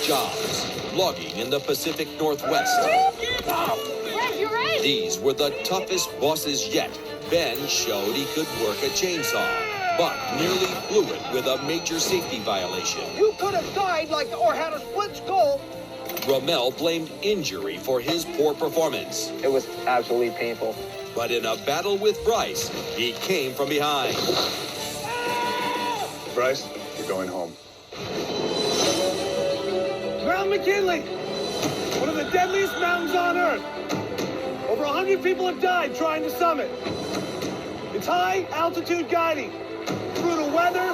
jobs, logging in the Pacific Northwest. These were the toughest bosses yet. Ben showed he could work a chainsaw, but nearly blew it with a major safety violation. You could have died or had a split skull. Rommel blamed injury for his poor performance. It was absolutely painful. But in a battle with Bryce, he came from behind. Bryce, you're going home. Mount McKinley, one of the deadliest mountains on Earth. Over 100 people have died trying to summit. It's high altitude guiding. Brutal weather,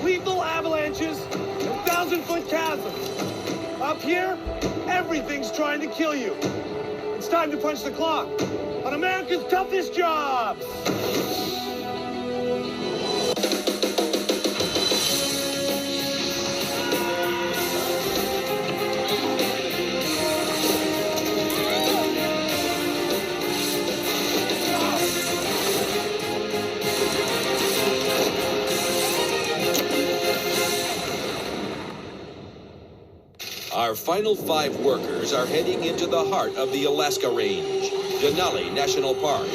lethal avalanches, and 1,000-foot chasms. Up here, everything's trying to kill you. It's time to punch the clock on America's toughest jobs. Our final 5 workers are heading into the heart of the Alaska Range, Denali National Park.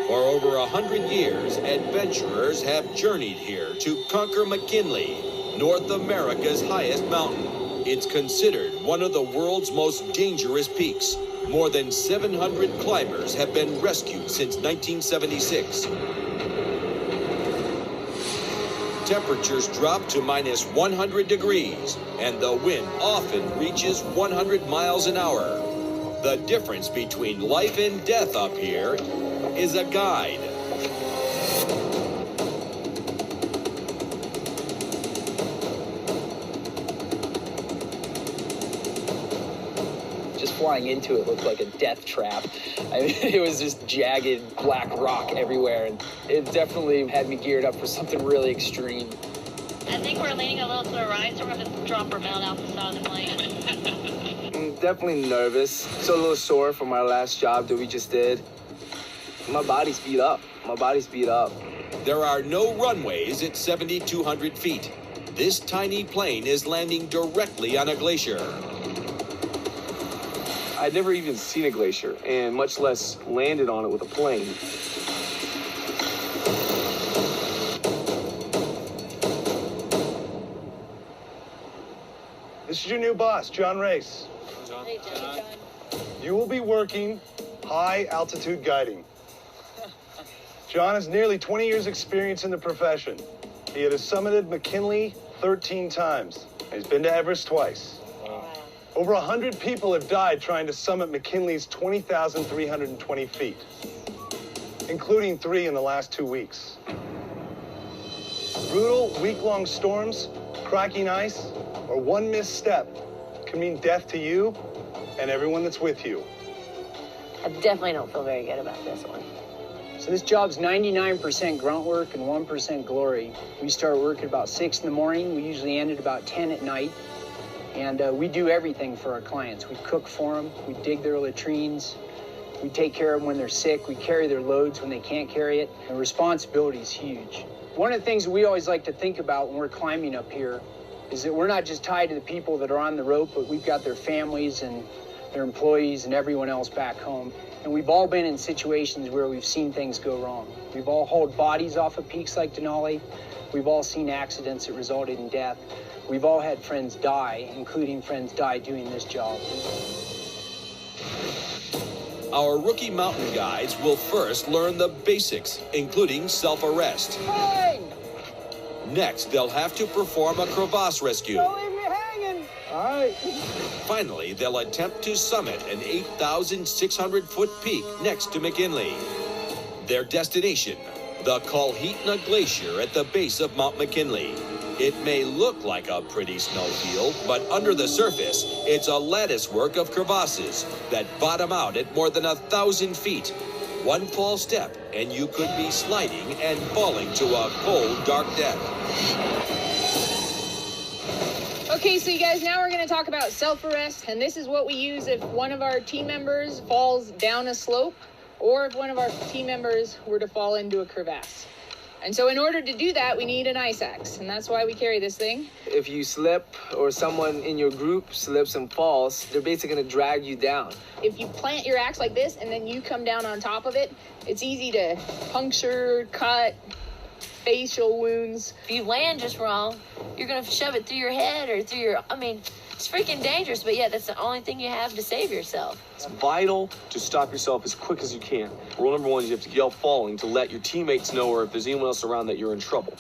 For over 100 years, adventurers have journeyed here to conquer McKinley, North America's highest mountain. It's considered one of the world's most dangerous peaks. More than 700 climbers have been rescued since 1976. Temperatures drop to minus 100 degrees, and the wind often reaches 100 miles an hour. The difference between life and death up here is a guide. Just flying into it looked like a death trap. I mean, it was just jagged black rock everywhere, and it definitely had me geared up for something really extreme. I think we're leaning a little to the right, so we're going to drop our belt out the side of the plane. I'm definitely nervous. Still a little sore from our last job that we just did. My body's beat up. There are no runways at 7,200 feet. This tiny plane is landing directly on a glacier. I'd never even seen a glacier, and much less landed on it with a plane. This is your new boss, John Race. Hey, John. You will be working high altitude guiding. John has nearly 20 years experience in the profession. He has summited McKinley 13 times. He's been to Everest twice. Over 100 people have died trying to summit McKinley's 20,320 feet, including 3 in the last 2 weeks. Brutal, week-long storms, cracking ice, or one misstep can mean death to you and everyone that's with you. I definitely don't feel very good about this one. So this job's 99% grunt work and 1% glory. We start work at about 6 in the morning. We usually end at about 10 at night. And we do everything for our clients. We cook for them. We dig their latrines. We take care of them when they're sick. We carry their loads when they can't carry it. The responsibility is huge. One of the things that we always like to think about when we're climbing up here is that we're not just tied to the people that are on the rope, but we've got their families and their employees and everyone else back home. And we've all been in situations where we've seen things go wrong. We've all hauled bodies off of peaks like Denali. We've all seen accidents that resulted in death. We've all had friends die, including friends die doing this job. Our rookie mountain guides will first learn the basics, including self-arrest. Hey! Next, they'll have to perform a crevasse rescue. Don't leave me hanging! All right. Finally, they'll attempt to summit an 8,600-foot peak next to McKinley. Their destination, the Kalhitna Glacier at the base of Mount McKinley. It may look like a pretty snowfield, but under the surface, it's a lattice work of crevasses that bottom out at more than 1,000 feet. One false step, and you could be sliding and falling to a cold, dark death. Okay, so you guys, now we're going to talk about self-arrest, and this is what we use if one of our team members falls down a slope, or if one of our team members were to fall into a crevasse. And so in order to do that, we need an ice axe, and that's why we carry this thing. If you slip or someone in your group slips and falls, they're basically gonna drag you down. If you plant your axe like this and then you come down on top of it, it's easy to puncture, cut, facial wounds. If you land just wrong, you're gonna shove it through your head or through your, I mean, it's freaking dangerous, but yeah, that's the only thing you have to save yourself. It's vital to stop yourself as quick as you can. Rule number one is you have to yell falling to let your teammates know, or if there's anyone else around, that you're in trouble.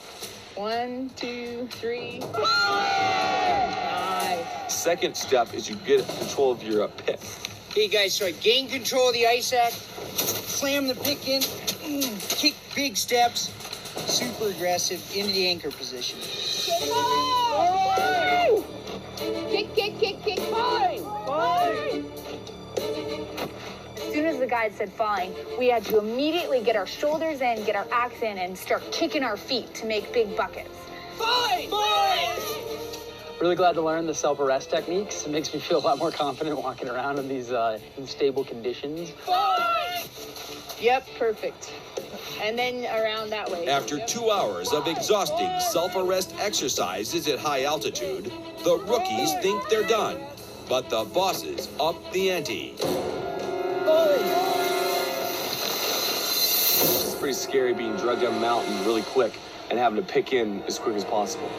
1, 2, 3. Nice. Second step is you get control of your pick. Okay, guys, so I gain control of the ice axe, slam the pick in, kick big steps, super aggressive into the anchor position. Kick, fine. As soon as the guide said falling, we had to immediately get our shoulders in, get our axe in, and start kicking our feet to make big buckets. Fine! Really glad to learn the self-arrest techniques. It makes me feel a lot more confident walking around in these unstable conditions. Yep, perfect. And then around that way. After 2 hours of exhausting self-arrest exercises at high altitude, the rookies think they're done. But the bosses up the ante. It's pretty scary being drugged down a mountain really quick and having to pick in as quick as possible.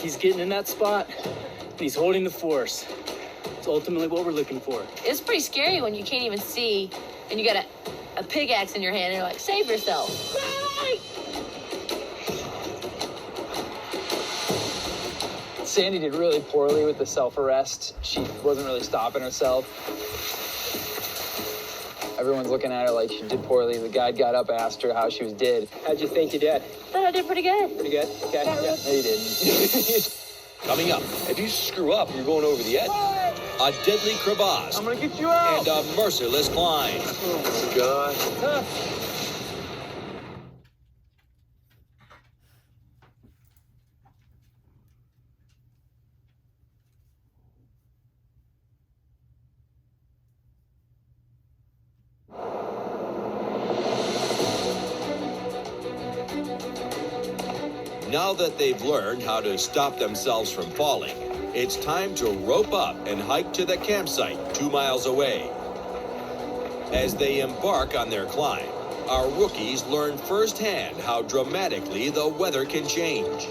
He's getting in that spot, and he's holding the force. It's ultimately what we're looking for. It's pretty scary when you can't even see and you got a pickaxe in your hand and you're like, save yourself. Sandy did really poorly with the self-arrest. She wasn't really stopping herself. Everyone's looking at her like she did poorly. The guide got up, asked her how she did. How'd you think you did? Thought I did pretty good. Pretty good? Okay. Yeah. No, you didn't. Coming up, if you screw up, you're going over the edge. A deadly crevasse. I'm gonna get you out! And a merciless climb. Oh, God. Now that they've learned how to stop themselves from falling, it's time to rope up and hike to the campsite 2 miles away. As they embark on their climb, our rookies learn firsthand how dramatically the weather can change.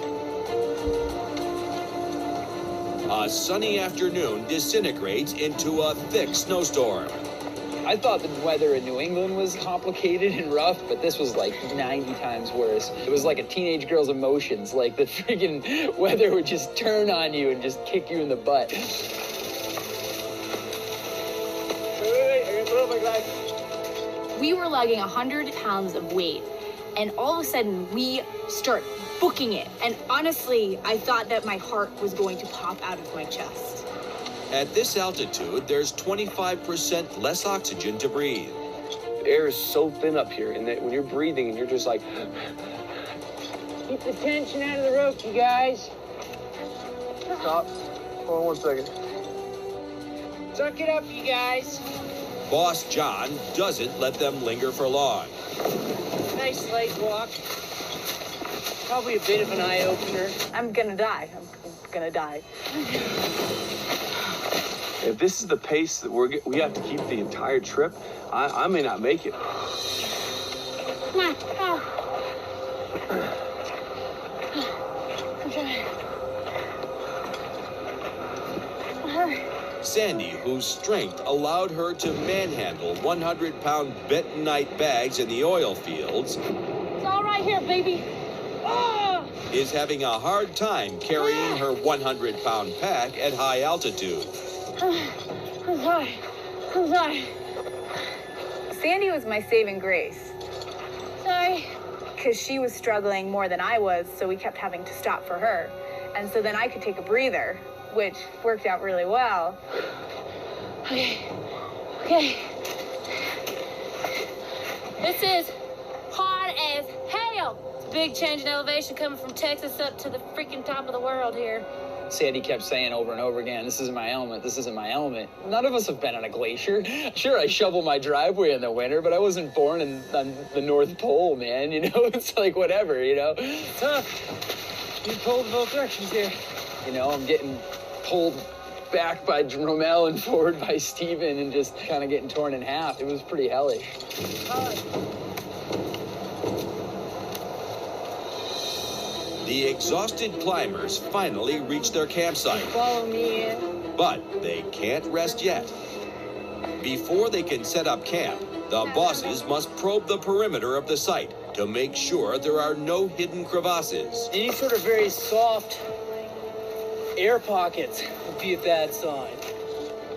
A sunny afternoon disintegrates into a thick snowstorm. I thought the weather in New England was complicated and rough, but this was like 90 times worse. It was like a teenage girl's emotions. Like the freaking weather would just turn on you and just kick you in the butt. We were lugging 100 pounds of weight, and all of a sudden we start booking it. And honestly, I thought that my heart was going to pop out of my chest. At this altitude, there's 25% less oxygen to breathe. The air is so thin up here, and that when you're breathing and you're just like... Keep the tension out of the rope, you guys. Stop. Hold on 1 second. Suck it up, you guys. Boss John doesn't let them linger for long. Nice leg walk. Probably a bit of an eye-opener. I'm gonna die. I'm gonna die. If this is the pace that we have to keep the entire trip, I may not make it. Come on. Oh. I'm trying. Sandy, whose strength allowed her to manhandle 100-pound bentonite bags in the oil fields, It's all right here, baby. Oh! is having a hard time carrying her 100-pound pack at high altitude. I'm sorry. Sandy was my saving grace, Sorry. because she was struggling more than I was, so we kept having to stop for her. And so then I could take a breather, which worked out really well. Okay. This is hard as hell. It's a big change in elevation coming from Texas up to the freaking top of the world here. Sandy kept saying over and over again, this isn't my element, this isn't my element. None of us have been on a glacier. Sure, I shovel my driveway in the winter, but I wasn't born on the North Pole, man, you know? It's like whatever, you know? Tough. Being pulled in both directions here. You know, I'm getting pulled back by Romel and forward by Steven and just kind of getting torn in half. It was pretty hellish. The exhausted climbers finally reach their campsite. Follow me in. But they can't rest yet. Before they can set up camp, the bosses must probe the perimeter of the site to make sure there are no hidden crevasses. Any sort of very soft air pockets would be a bad sign.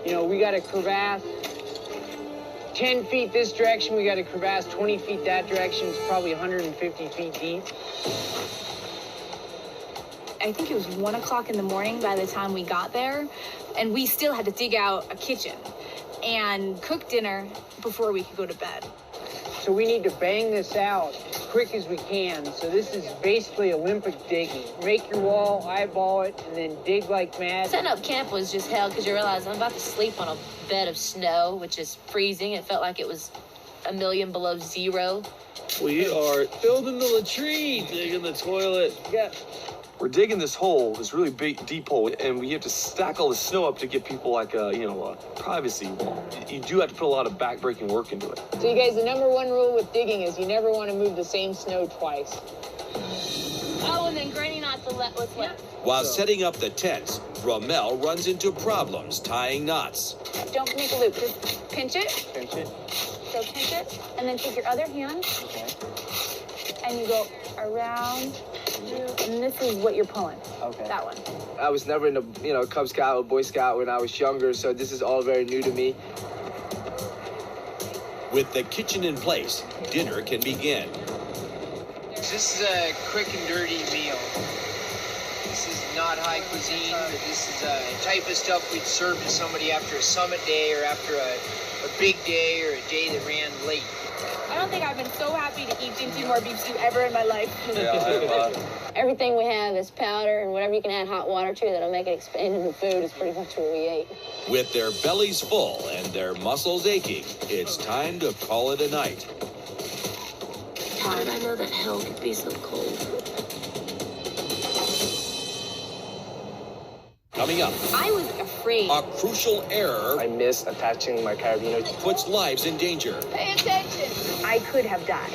You know, we got a crevasse 10 feet this direction, we got a crevasse 20 feet that direction. It's probably 150 feet deep. I think it was 1 o'clock in the morning by the time we got there, and we still had to dig out a kitchen and cook dinner before we could go to bed. So we need to bang this out as quick as we can. So this is basically Olympic digging. Make your wall, eyeball it, and then dig like mad. Setting up camp was just hell because you realize I'm about to sleep on a bed of snow, which is freezing. It felt like it was a million below zero. We are building the latrine, digging the toilet. Yeah. We're digging this hole, this really big, deep hole, and we have to stack all the snow up to give people like a, a privacy wall. You do have to put a lot of backbreaking work into it. So you guys, the number one rule with digging is you never want to move the same snow twice. Oh, and then grinding out the what's left. While setting up the tents, Romel runs into problems tying knots. Don't make a loop, just pinch it. Pinch it. So pinch it, and then take your other hand, Okay. and you go around, and this is what you're pulling. Okay. That one. I was never in a, Cub Scout or Boy Scout when I was younger, so this is all very new to me. With the kitchen in place, dinner can begin. This is a quick and dirty meal. This is not high cuisine, but this is a type of stuff we'd serve to somebody after a summit day or after a big day or a day that ran late. I don't think I've been so happy to eat Dinky Moore beef stew ever in my life. Everything we have is powder, and whatever you can add hot water to that'll make it expand into food is pretty much what we ate. With their bellies full and their muscles aching, it's time to call it a night. How did I know that hell could be so cold? Coming up, I was afraid. a crucial error I miss attaching my carabiner. puts lives in danger. Pay attention. I could have died.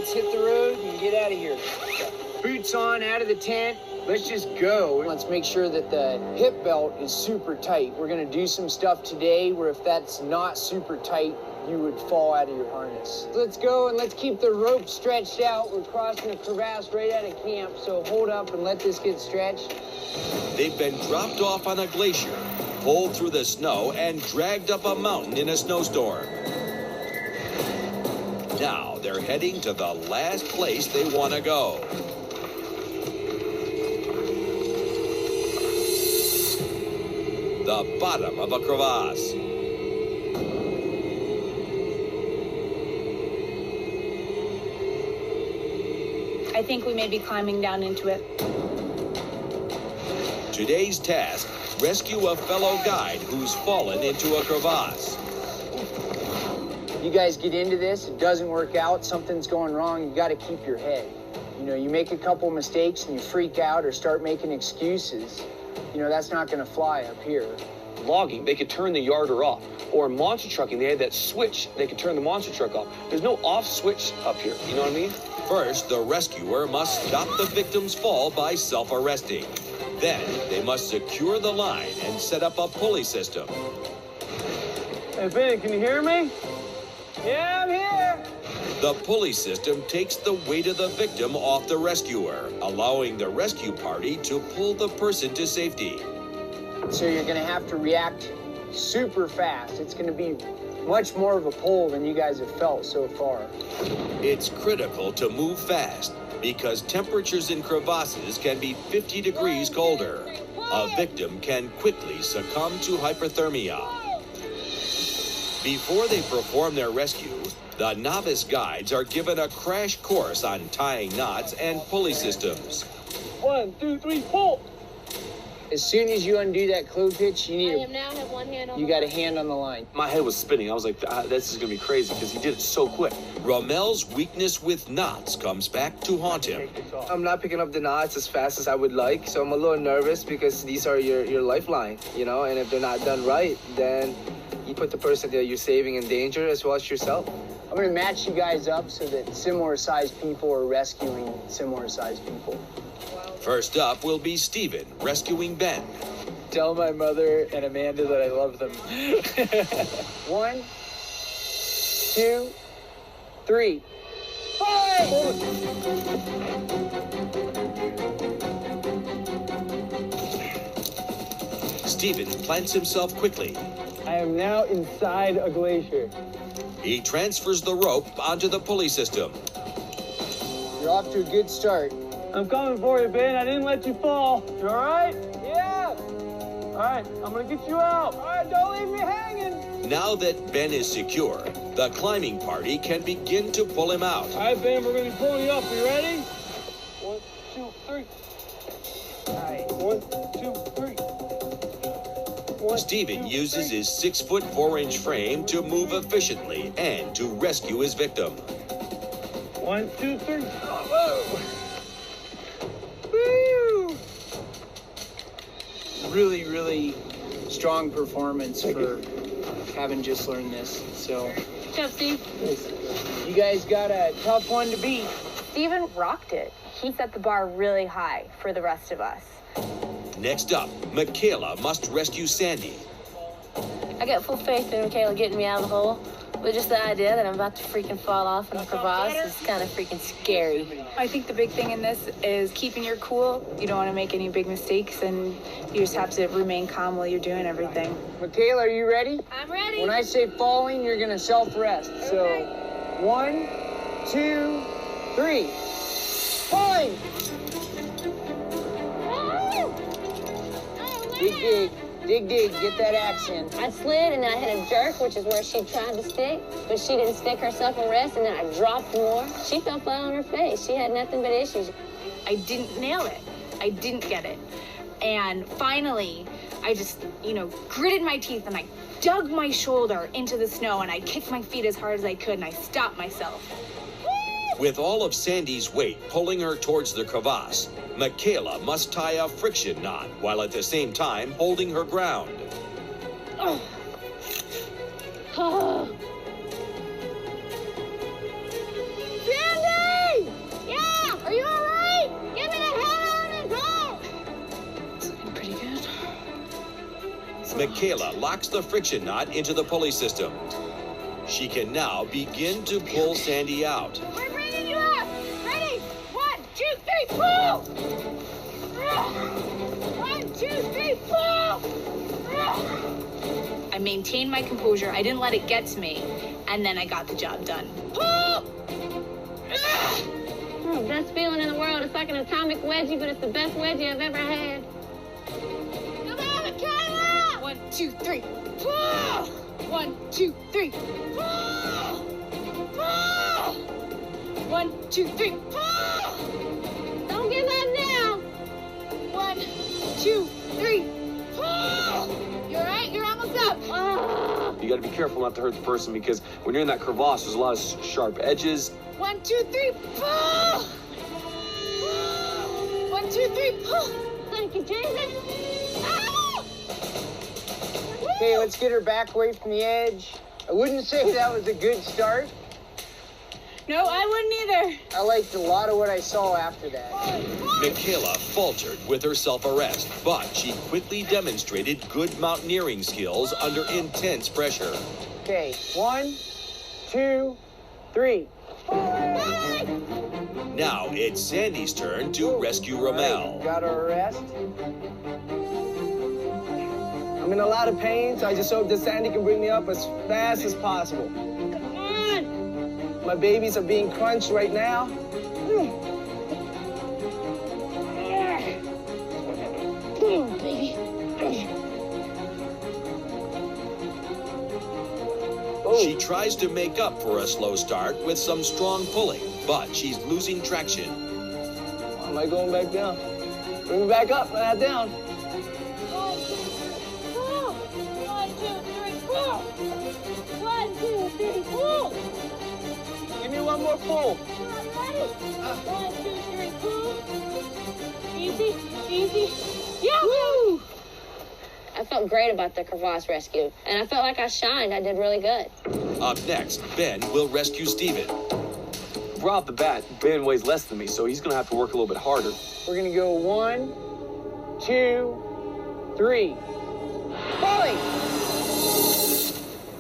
Let's hit the road and get out of here. Boots on, out of the tent. Let's just go. Let's make sure that the hip belt is super tight. We're gonna do some stuff today where if that's not super tight, you would fall out of your harness. Let's go and let's keep the rope stretched out. We're crossing a crevasse right out of camp, so hold up and let this get stretched. They've been dropped off on a glacier, pulled through the snow, and dragged up a mountain in a snowstorm. Now they're heading to the last place they want to go. The bottom of a crevasse. I think we may be climbing down into it. Today's task, rescue a fellow guide who's fallen into a crevasse. You guys get into this, it doesn't work out, something's going wrong, you gotta keep your head. You know, you make a couple mistakes and you freak out or start making excuses. You know, that's not gonna fly up here. Logging, they could turn the yarder off. Or monster trucking, they had that switch, they could turn the monster truck off. There's no off switch up here, you know what I mean? First, the rescuer must stop the victim's fall by self-arresting. Then, they must secure the line and set up a pulley system. Hey, Ben, can you hear me? Yeah, I'm here. The pulley system takes the weight of the victim off the rescuer, allowing the rescue party to pull the person to safety. So you're gonna have to react super fast. It's gonna be much more of a pull than you guys have felt so far. It's critical to move fast because temperatures in crevasses can be 50 degrees colder. A victim can quickly succumb to hypothermia. Before they perform their rescue, the novice guides are given a crash course on tying knots and pulley systems. 1, 2, 3, pull! As soon as you undo that clove hitch, you need now have one hand on you got a hand on the line. My head was spinning. I was like, this is going to be crazy because he did it so quick. Romel's weakness with knots comes back to haunt him. I'm not picking up the knots as fast as I would like, so I'm a little nervous because these are your lifeline, you know, and if they're not done right, then you put the person that you're saving in danger as well as yourself. I'm gonna match you guys up so that similar-sized people are rescuing similar-sized people. First up will be Steven rescuing Ben. Tell my mother and Amanda that I love them. 1, 2, 3. Steven plants himself quickly. I am now inside a glacier. He transfers the rope onto the pulley system. You're off to a good start. I'm coming for you, Ben. I didn't let you fall. You all right? Yeah. All right, I'm gonna get you out. All right, don't leave me hanging. Now that Ben is secure, the climbing party can begin to pull him out. All right, Ben, we're gonna be pulling you up. You ready? 1, 2, 3. All right, 1, 2, 3. Steven uses his 6' 4" frame to move efficiently and to rescue his victim. 1, 2, 3. Woo! Really, really strong performance for having just learned this. So, Good job, Steve. you guys got a tough one to beat. Steven rocked it. He set the bar really high for the rest of us. Next up, Michaela must rescue Sandy. I got full faith in Michaela getting me out of the hole, but just the idea that I'm about to freaking fall off in a crevasse is kind of freaking scary. I think the big thing in this is keeping your cool. You don't want to make any big mistakes, and you just have to remain calm while you're doing everything. Michaela, are you ready? I'm ready. When I say falling, you're gonna self-rest. So, 1, 2, 3. Falling! Dig, dig, dig, dig, get that axe in. I slid and then I hit a jerk, which is where she tried to stick, but she didn't stick herself and rest, and then I dropped more. She fell flat on her face. She had nothing but issues. I didn't nail it. I didn't get it. And finally, I just, gritted my teeth and I dug my shoulder into the snow and I kicked my feet as hard as I could and I stopped myself. With all of Sandy's weight pulling her towards the crevasse, Michaela must tie a friction knot while at the same time holding her ground. Oh. Sandy! Yeah! Are you all right? Give me the hell out of this hole! It's looking pretty good. Michaela locks the friction knot into the pulley system. She can now begin to pull Sandy out. We're bringing you up! Ready? 1, 2, 3, pull! 1, 2, 3, pull! I maintained my composure. I didn't let it get to me. And then I got the job done. Pull! Best feeling in the world. It's like an atomic wedgie, but it's the best wedgie I've ever had. Come on, Michaela! 1, 2, 3. Pull! 1, 2, 3. Pull! Pull! 1, 2, 3. Pull! Don't give up now. 1, 2, 3. Pull! You all right? You're almost up. You got to be careful not to hurt the person because when you're in that crevasse, there's a lot of sharp edges. 1, 2, 3, pull! Pull! 1, 2, 3, pull! Thank you, Jesus. Ah! Okay, let's get her back away from the edge. I wouldn't say that was a good start. No, I wouldn't either. I liked a lot of what I saw after that. Michaela faltered with her self-arrest, but she quickly demonstrated good mountaineering skills under intense pressure. Okay, 1, 2, 3. Now it's Sandy's turn to rescue Romel. Got her arrest. I'm in a lot of pain, so I just hope that Sandy can bring me up as fast as possible. Come on. My babies are being crunched right now. Baby. She tries to make up for a slow start with some strong pulling, but she's losing traction. Why am I going back down? Bring me back up, not down. 1, 2, 3, pull. 1, 2, 3, pull. 1, 2, 3, pull. Give me one more pull. Ready? 1, 2, 3, pull. Easy, easy. Yeah. Woo! I felt great about the crevasse rescue, and I felt like I shined. I did really good. Up next, Ben will rescue Steven. Right off the bat, Ben weighs less than me, so he's gonna have to work a little bit harder. We're gonna go 1, 2, 3. Falling!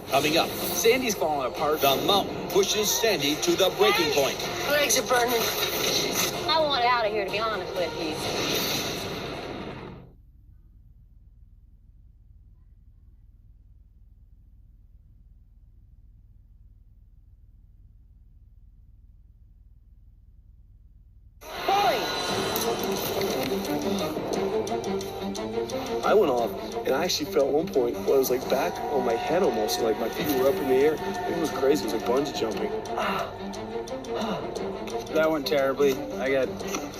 Coming up, Sandy's falling apart. the mountain pushes Sandy to the breaking point. Legs are burning. I want out of here, to be honest with you. I went off, and I actually felt at one point where I was like back on my head almost, like my feet were up in the air. It was crazy. It was like bungee jumping. That went terribly. I got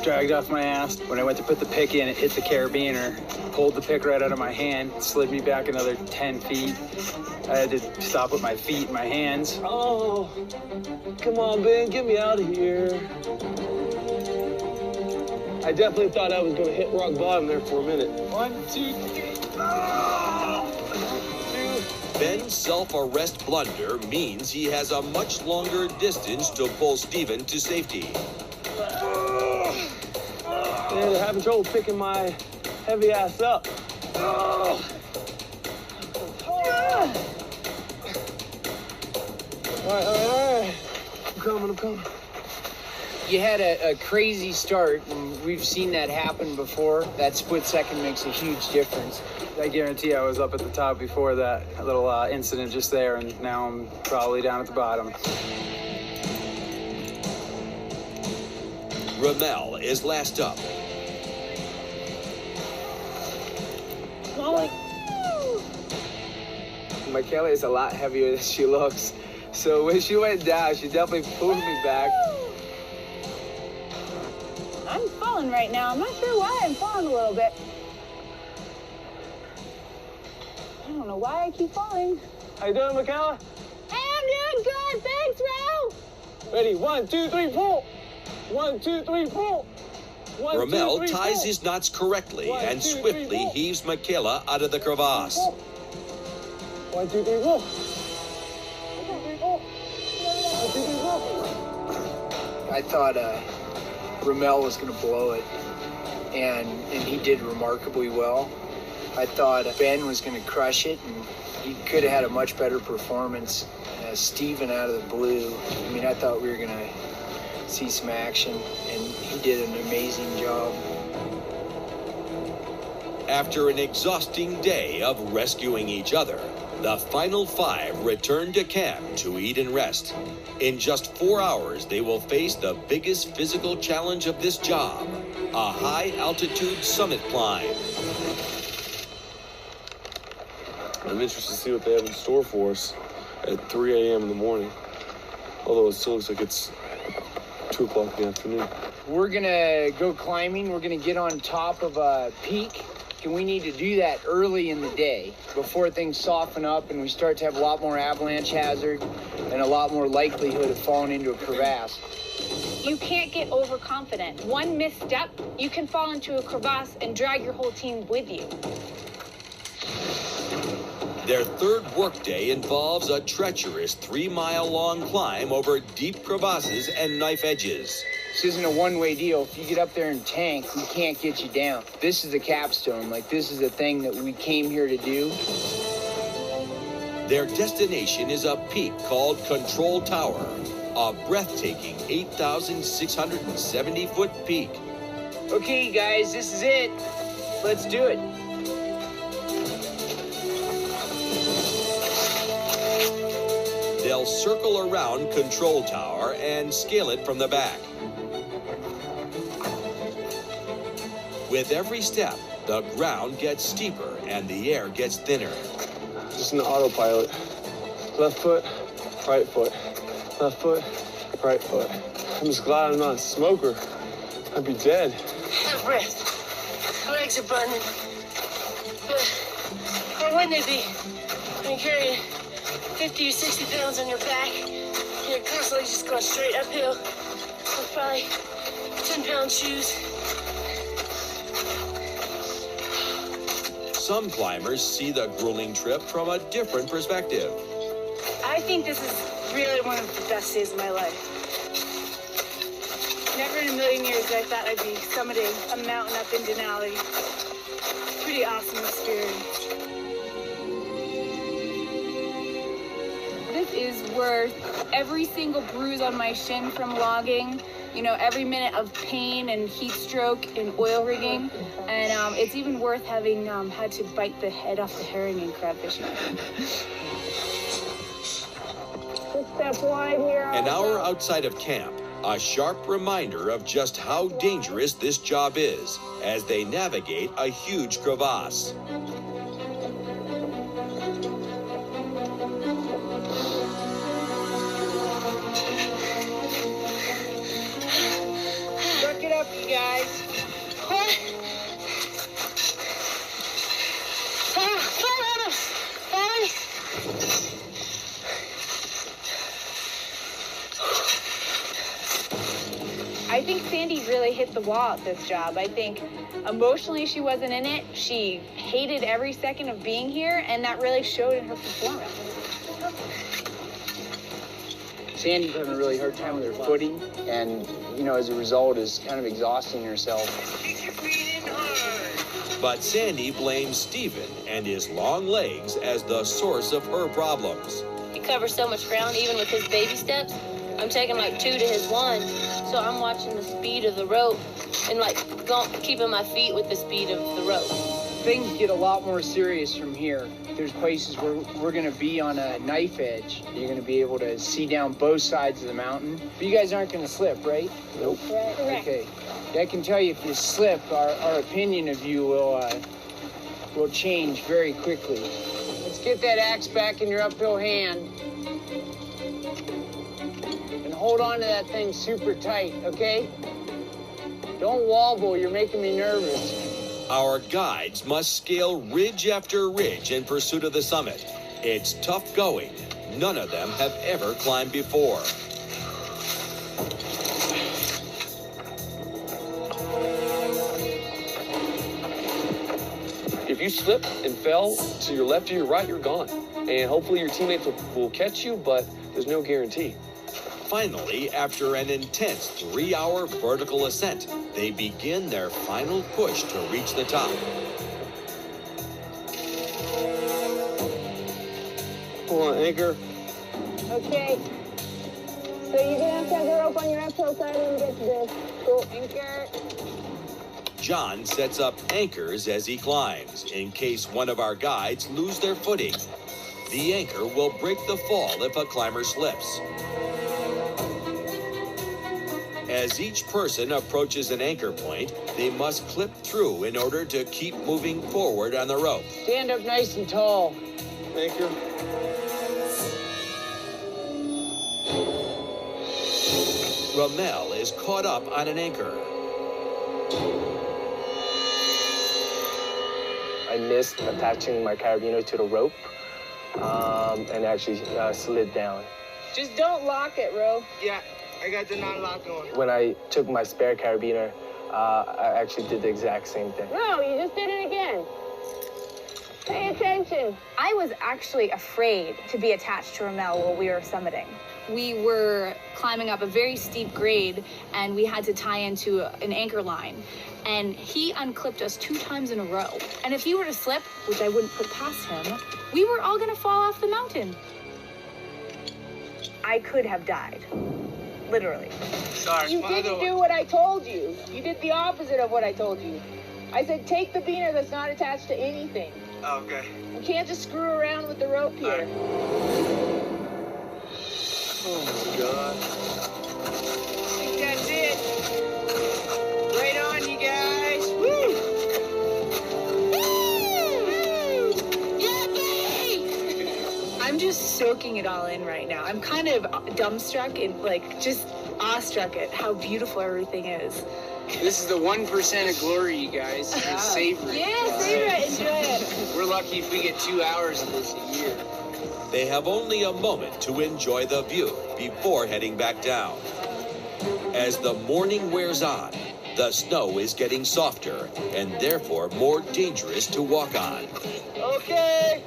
dragged off my ass. When I went to put the pick in, it hit the carabiner, pulled the pick right out of my hand, slid me back another 10 feet. I had to stop with my feet and my hands. Oh, come on, Ben, get me out of here. I definitely thought I was going to hit rock bottom there for a minute. 1, 2, 3. Ben's self-arrest blunder means he has a much longer distance to pull Steven to safety. Man, they're having trouble picking my heavy ass up. All right. I'm coming. You had a crazy start, and we've seen that happen before. That split second makes a huge difference. I guarantee I was up at the top before that little incident just there, and now I'm probably down at the bottom. Ramel is last up. Michaela is a lot heavier than she looks. So when she went down, she definitely pulled me back. I'm falling right now. I'm not sure why I'm falling a little bit. I don't know why I keep falling. How you doing, Michaela? Hey, I'm doing good. Thanks, Ro. Ready? 1, 2, 3, pull. 1, 2, 3, pull. 1, Ramel 2, 3, ties pull. his knots correctly 1, and 2, 3, swiftly pull. heaves Michaela out of the crevasse. 1, 2, 3, pull. 1, 2, 3, pull. I thought Ramel was going to blow it, and he did remarkably well. I thought Ben was going to crush it, and he could have had a much better performance. Steven out of the blue. I mean, I thought we were going to see some action, and he did an amazing job. After an exhausting day of rescuing each other, the final 5 return to camp to eat and rest. In just 4 hours, they will face the biggest physical challenge of this job, a high-altitude summit climb. I'm interested to see what they have in store for us at 3 a.m. in the morning. Although it still looks like it's 2 o'clock in the afternoon. We're going to go climbing. We're going to get on top of a peak. And we need to do that early in the day before things soften up and we start to have a lot more avalanche hazard and a lot more likelihood of falling into a crevasse. You can't get overconfident. One misstep, you can fall into a crevasse and drag your whole team with you. Their third workday involves a treacherous 3-mile-long climb over deep crevasses and knife edges. This isn't a one-way deal. If you get up there and tank, we can't get you down. This is the capstone. Like, this is the thing that we came here to do. Their destination is a peak called Control Tower, a breathtaking 8,670-foot peak. Okay, guys, this is it. Let's do it. circle around control tower and scale it from the back. With every step, the ground gets steeper and the air gets thinner. Just an autopilot. Left foot, right foot. Left foot, right foot. I'm just glad I'm not a smoker. I'd be dead. Have breath. My legs are burning. Or wouldn't they be? When you're carrying 50 or 60 pounds on your back, you're constantly just going straight uphill with probably 10-pound shoes. Some climbers see the grueling trip from a different perspective. I think this is really one of the best days of my life. Never in a million years I thought I'd be summiting a mountain up in Denali. Pretty awesome experience. This is worth every single bruise on my shin from logging, you know, every minute of pain and heat stroke and oil rigging. And it's even worth having had to bite the head off the herring and crabfish net. Step wide here. An hour outside of camp, a sharp reminder of just how dangerous this job is as they navigate a huge crevasse. Work it up, you guys. I think Sandy really hit the wall at this job. I think emotionally she wasn't in it. She hated every second of being here, and that really showed in her performance. Sandy's having a really hard time with her footing, and, you know, as a result is kind of exhausting herself. But Sandy blames Steven and his long legs as the source of her problems. He covers so much ground, even with his baby steps. I'm taking like 2 to his 1, so I'm watching the speed of the rope and like keeping my feet with the speed of the rope. Things get a lot more serious from here. There's places where we're gonna be on a knife edge. You're gonna be able to see down both sides of the mountain. But you guys aren't gonna slip, right? Nope. Correct. Okay. I can tell you if you slip, our opinion of you will change very quickly. Let's get that axe back in your uphill hand. And hold on to that thing super tight, okay? Don't wobble, you're making me nervous. Our guides must scale ridge after ridge in pursuit of the summit. It's tough going. None of them have ever climbed before. If you slip and fell to your left or your right, you're gone. And hopefully your teammates will catch you, but there's no guarantee. Finally, after an intense 3-hour vertical ascent, they begin their final push to reach the top. Hold on, anchor. Okay. So you're gonna have to have the rope on your uphill side when you get to this. Cool. Anchor. John sets up anchors as he climbs, in case one of our guides lose their footing. The anchor will break the fall if a climber slips. As each person approaches an anchor point, they must clip through in order to keep moving forward on the rope. Stand up nice and tall. Anchor. Ramel is caught up on an anchor. I missed attaching my carabiner to the rope and actually slid down. Just don't lock it, Ro. Yeah, I got the non-lock on. When I took my spare carabiner, I actually did the exact same thing. No, you just did it again. Pay attention. I was actually afraid to be attached to Ramel while we were summiting. We were climbing up a very steep grade, and we had to tie into an anchor line. And he unclipped us 2 times in a row. And if he were to slip, which I wouldn't put past him, we were all gonna fall off the mountain. I could have died. Literally. Sorry. You didn't do what I told you. You did the opposite of what I told you. I said take the beaner that's not attached to anything. Okay. You can't just screw around with the rope here. Oh my God. I think that's it. Right on, you guys. Woo! I'm just soaking it all in right now. I'm kind of dumbstruck and like just awestruck at how beautiful everything is. This is the 1% of glory, you guys. Just savor it. Yeah, savor it, enjoy it. We're lucky if we get 2 hours of this a year. They have only a moment to enjoy the view before heading back down. As the morning wears on, the snow is getting softer and therefore more dangerous to walk on. Okay.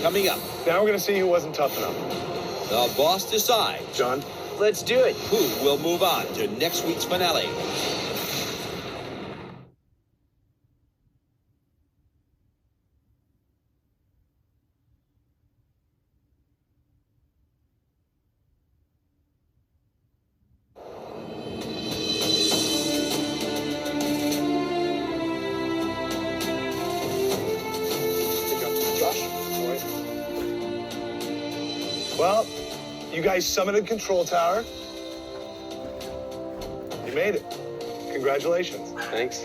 Coming up, Now we're gonna see who wasn't tough enough. the boss decides John? Let's do it. who will move on to next week's finale. Josh? All right. Well, you guys summited Control Tower. You made it. Congratulations. Thanks.